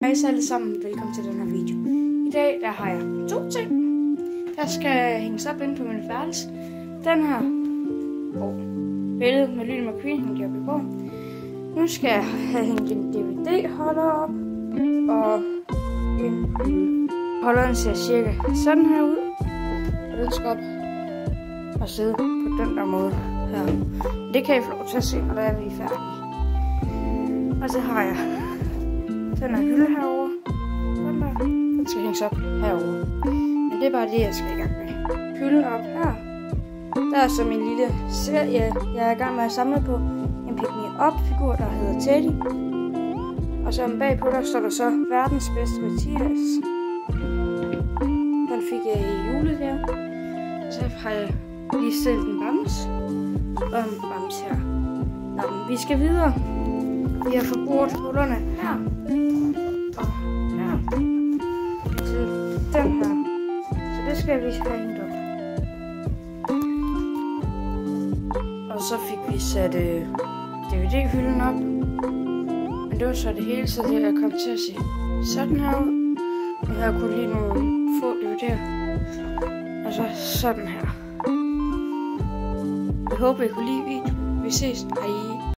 Hej så alle sammen, velkommen til den her video. I dag der har jeg to ting, der skal hænges op inde på min værelse. Den her billede med Lille McQueen, hængt op i går. Nu skal jeg have hængt en DVD-holder op, og holderen ser cirka sådan her ud. Og den skal op og sidde på den der måde her. Det kan I få lov til at se, når vi er færdige. Og så har jeg den her hylde herovre. Den skal hænges op herovre. Men det er bare det, jeg skal i gang med. Hylden op her. Der er så min lille serie, jeg er i gang med at samle på. En Pick Me Up-figur, der hedder Teddy. Og så bagpå der står der så verdens bedste Mathias. Den fik jeg i julegave. Så har jeg lige stillet en bams. Og en bams her. Nå, vi skal videre. Vi har fået brugt hullerne her. Og her. Til den her. Så det skal vi have hængt op. Og så fik vi sat DVD-hylden op. Men det var så det hele, så det kom til at se sådan her ud. Og jeg har kun lige nogle få DVD'er. Og så sådan her. Jeg håber, I kunne lide videoen. Vi ses. Hej.